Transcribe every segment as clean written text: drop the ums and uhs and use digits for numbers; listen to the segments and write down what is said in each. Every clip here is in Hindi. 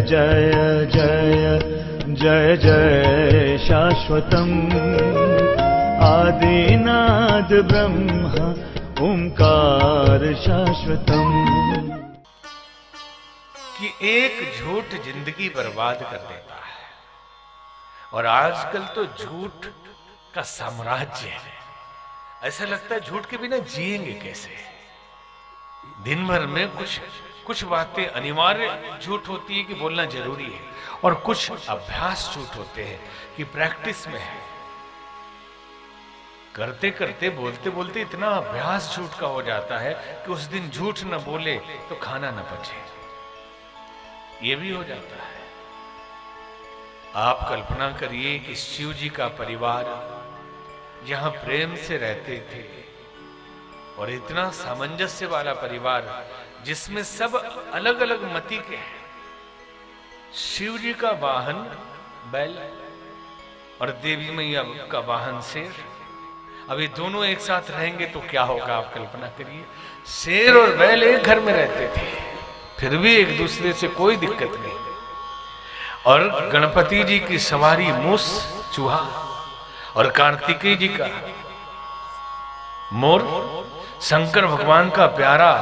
जय जय जय जय शाश्वतम् आदिनाद ब्रह्म ओंकार शाश्वतम्। कि एक झूठ जिंदगी बर्बाद कर देता है, और आजकल तो झूठ का साम्राज्य है। ऐसा लगता है झूठ के बिना जिएंगे कैसे। दिन भर में कुछ बातें अनिवार्य झूठ होती है कि बोलना जरूरी है, और कुछ अभ्यास झूठ होते हैं कि प्रैक्टिस में है। करते करते बोलते बोलते इतना अभ्यास झूठ का हो जाता है कि उस दिन झूठ न बोले तो खाना न पचे, ये भी हो जाता है। आप कल्पना करिए कि शिव जी का परिवार जहां प्रेम से रहते थे, और इतना सामंजस्य वाला परिवार जिसमें सब अलग अलग मति के हैं। शिव जी का वाहन बैल और देवी मैया का वाहन शेर। अभी दोनों एक साथ रहेंगे तो क्या होगा, आप कल्पना करिए। शेर और बैल एक घर में रहते थे, फिर भी एक दूसरे से कोई दिक्कत नहीं। और गणपति जी की सवारी मूस चूहा, और कार्तिकेय जी का मोर, शंकर भगवान का प्यारा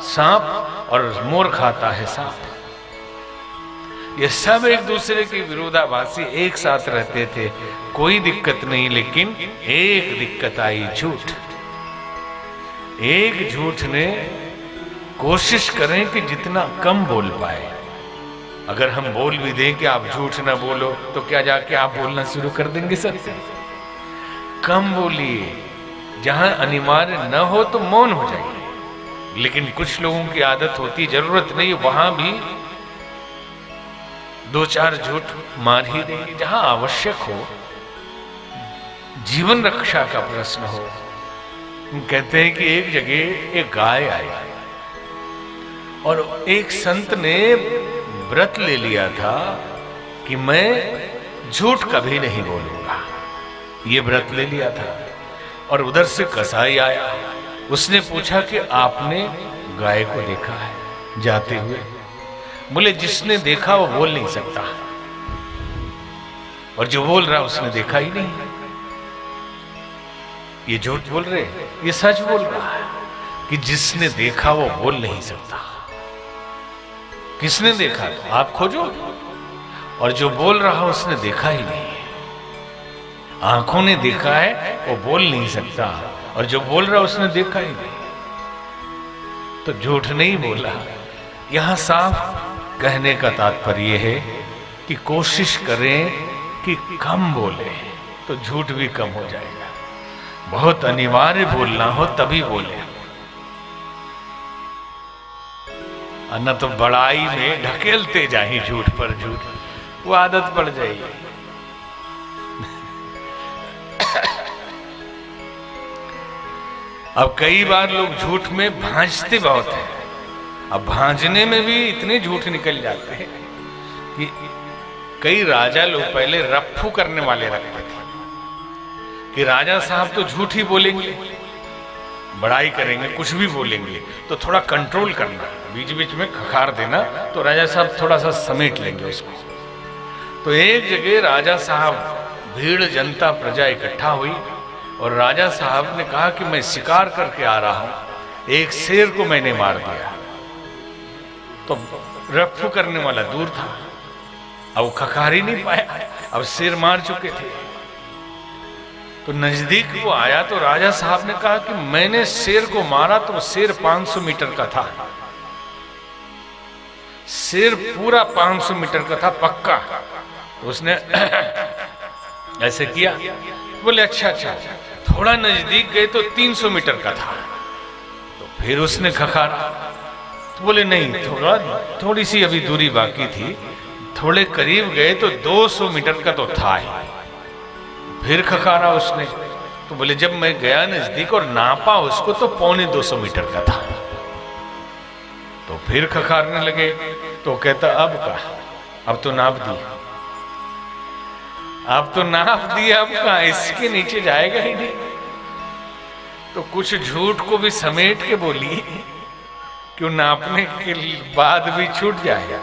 सांप, और मोर खाता है सांप। ये सब एक दूसरे के विरोधाभासी एक साथ रहते थे, कोई दिक्कत नहीं। लेकिन एक दिक्कत आई, झूठ। एक झूठ ने, कोशिश करें कि जितना कम बोल पाए। अगर हम बोल भी दें कि आप झूठ ना बोलो, तो क्या जाके आप बोलना शुरू कर देंगे सत्य? कम बोलिए, जहां अनिवार्य न हो तो मौन हो जाइए। लेकिन कुछ लोगों की आदत होती, जरूरत नहीं वहां भी दो चार झूठ मार ही देंगे। जहां आवश्यक हो, जीवन रक्षा का प्रश्न हो। कहते हैं कि एक जगह एक गाय आई, और एक संत ने व्रत ले लिया था कि मैं झूठ कभी नहीं बोलूंगा। ये व्रत ले लिया था। और उधर से कसाई आया, उसने पूछा कि आपने गाय को देखा है जाते हुए? बोले जिसने देखा वो बोल नहीं सकता, और जो बोल रहा उसने देखा ही नहीं। ये झूठ बोल रहे, ये सच बोल रहा है कि जिसने देखा वो बोल नहीं सकता। किसने देखा? तो आप खोजो। और जो बोल रहा उसने देखा ही नहीं। आंखों ने देखा है, वो बोल नहीं सकता, और जो बोल रहा उसने देखा ही नहीं, तो झूठ नहीं बोला। यहां साफ कहने का तात्पर्य है कि कोशिश करें कि कम बोले, तो झूठ भी कम हो जाएगा। बहुत अनिवार्य बोलना हो तभी बोले, न तो बड़ाई में ढकेलते जाए झूठ पर झूठ, वो आदत पड़ जाएगी। अब कई बार लोग झूठ में भांजते बहुत हैं। अब भांजने में भी इतने झूठ निकल जाते हैं कि कई राजा लोग पहले रफ्फू करने वाले रखते थे कि राजा साहब तो झूठ ही बोलेंगे, बड़ाई करेंगे, कुछ भी बोलेंगे, तो थोड़ा कंट्रोल करना, बीच बीच में खखार देना, तो राजा साहब थोड़ा सा समेट लेंगे उसको। तो एक जगह राजा साहब, भीड़ जनता प्रजा इकट्ठा हुई, और राजा साहब ने कहा कि मैं शिकार करके आ रहा हूं, एक शेर को मैंने मार दिया। तो रफ्फू करने वाला दूर था, अब वो खखार ही नहीं पाया, अब शेर मार चुके थे। तो नजदीक वो आया, तो राजा साहब ने कहा कि मैंने शेर को मारा, तो शेर 500 मीटर का था। शेर पूरा 500 मीटर का था पक्का। तो उसने ऐसे किया, बोले अच्छा अच्छा, थोड़ा नजदीक गए तो 300 मीटर का था। तो फिर उसने खखारा, तो बोले नहीं, थोड़ी सी अभी दूरी बाकी थी, थोड़े करीब गए तो 200 मीटर का तो था ही। फिर खखारा उसने, तो बोले जब मैं गया नजदीक और नापा उसको तो 250 मीटर का था। तो फिर खखारने लगे, तो कहता अब का, अब तो नाप दिया, अब तो नाप दिया, अब कहां, इसके नीचे जाएगा ही नहीं। तो कुछ झूठ को भी समेट के बोली, क्यों नापने के बाद भी छूट जाएगा।